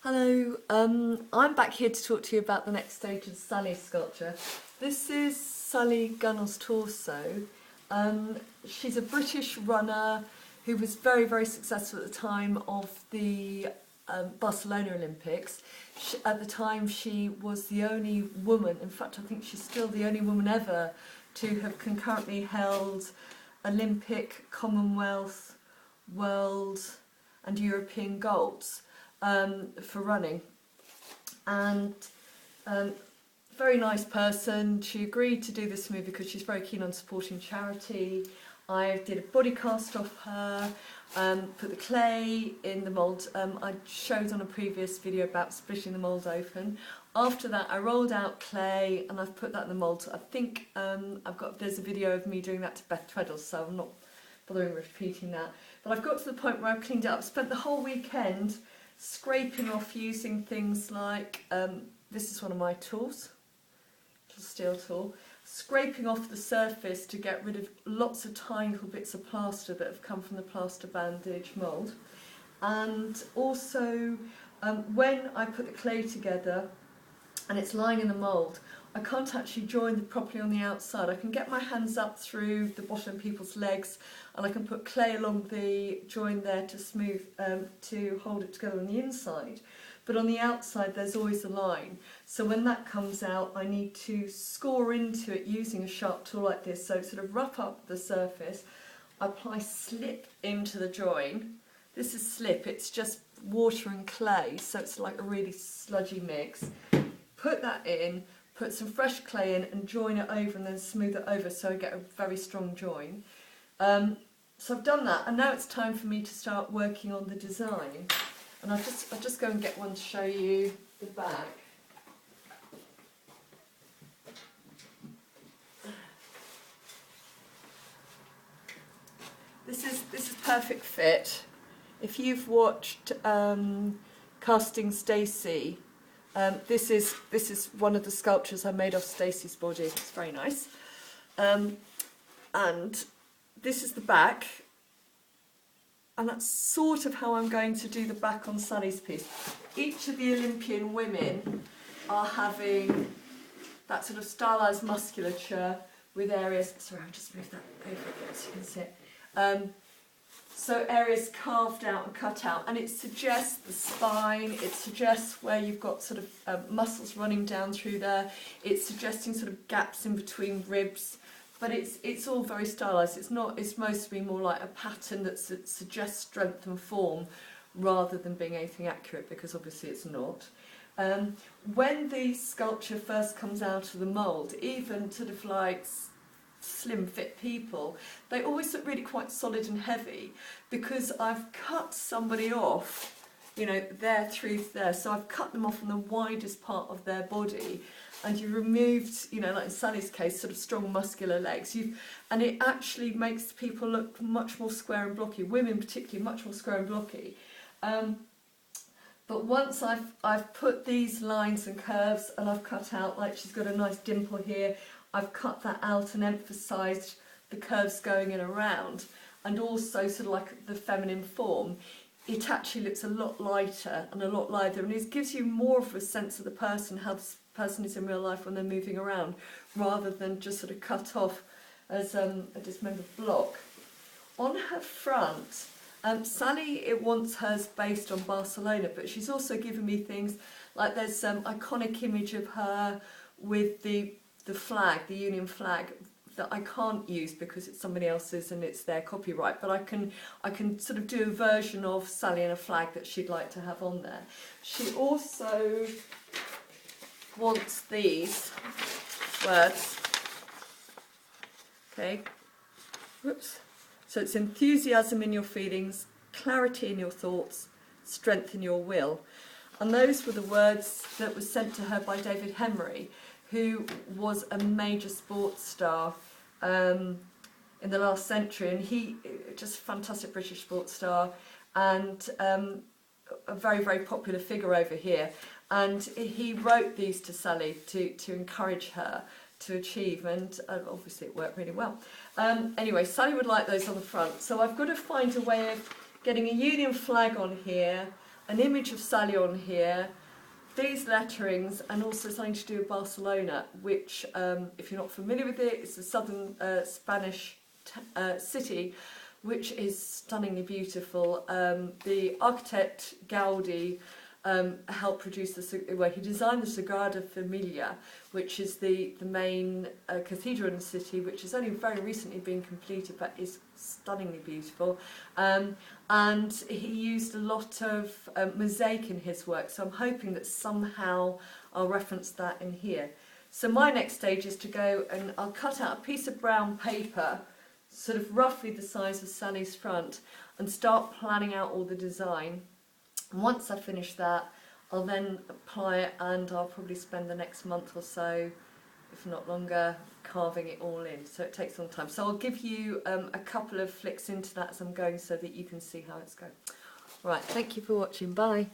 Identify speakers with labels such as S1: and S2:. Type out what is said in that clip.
S1: Hello, I'm back here to talk to you about the next stage of Sally's sculpture. This is Sally Gunnell's torso. She's a British runner who was very, very successful at the time of the Barcelona Olympics. At the time she was the only woman, in fact I think she's still the only woman ever to have concurrently held Olympic, Commonwealth, World and European golds. For running, and very nice person. She agreed to do this for me because she's very keen on supporting charity. I did a body cast of her, put the clay in the mould. I showed on a previous video about splitting the mould open. After that I rolled out clay and I've put that in the mould. I think there's a video of me doing that to Beth Tweddle, so I'm not bothering repeating that. But I've got to the point where I've cleaned it up. Spent the whole weekend scraping off using things like, this is one of my tools, little steel tool, scraping off the surface to get rid of lots of tiny little bits of plaster that have come from the plaster bandage mould. And also when I put the clay together and it's lying in the mould, I can't actually join properly on the outside. I can get my hands up through the bottom of people's legs and I can put clay along the join there to smooth, to hold it together on the inside. But on the outside there's always a line. So when that comes out I need to score into it using a sharp tool like this. So sort of rough up the surface, apply slip into the join. This is slip, it's just water and clay, so it's like a really sludgy mix. Put that in, put some fresh clay in and join it over and then smooth it over so I get a very strong join. So I've done that and now it's time for me to start working on the design. And I'll just go and get one to show you the back. This is perfect fit. If you've watched Casting Stacey, this is one of the sculptures I made of Stacey's body. It's very nice. And this is the back. And that's sort of how I'm going to do the back on Sally's piece. Each of the Olympian women are having that sort of stylised musculature with areas... Sorry, I'll just move that over a bit so you can see it. So areas carved out and cut out, and it suggests the spine, it suggests where you've got sort of muscles running down through there, it's suggesting sort of gaps in between ribs, but it's all very stylised. It's mostly more like a pattern that suggests strength and form rather than being anything accurate, because obviously it's not. When the sculpture first comes out of the mould, even sort of like slim fit people, they always look really quite solid and heavy because I've cut somebody off, you know, there through there, so I've cut them off on the widest part of their body and you removed, you know, like in Sally's case, sort of strong muscular legs, and it actually makes people look much more square and blocky, women particularly much more square and blocky. But once I've put these lines and curves and I've cut out, like she's got a nice dimple here, I've cut that out and emphasised the curves going in around, and also sort of like the feminine form. It actually looks a lot lighter and a lot lither, and it gives you more of a sense of the person, how this person is in real life when they're moving around, rather than just sort of cut off as a dismembered block. On her front, Sally, it wants hers based on Barcelona, but she's also given me things like there's some iconic image of her with the flag, the Union flag, that I can't use because it's somebody else's and it's their copyright, but I can sort of do a version of Sally and a flag that she'd like to have on there. She also wants these words. Okay. Whoops. So it's enthusiasm in your feelings, clarity in your thoughts, strength in your will. And those were the words that were sent to her by David Henry, who was a major sports star in the last century, and he just a fantastic British sports star and a very, very popular figure over here. And he wrote these to Sally to encourage her to achieve, and obviously it worked really well. Anyway, Sally would like those on the front, so I've got to find a way of getting a Union flag on here. an image of Sally on here, these letterings, and also something to do with Barcelona, which, if you're not familiar with it, it's a southern Spanish city, which is stunningly beautiful. The architect Gaudi helped produce he designed the Sagrada Familia, which is the main cathedral in the city, which has only very recently been completed, but is stunningly beautiful. And he used a lot of mosaic in his work, so I'm hoping that somehow I'll reference that in here. So my next stage is to go and I'll cut out a piece of brown paper, sort of roughly the size of Sally's front, and start planning out all the design. And once I finish that, I'll then apply it, and I'll probably spend the next month or so, if not longer, carving it all in. So it takes a long time. So I'll give you a couple of flicks into that as I'm going so that you can see how it's going. Right, thank you for watching. Bye.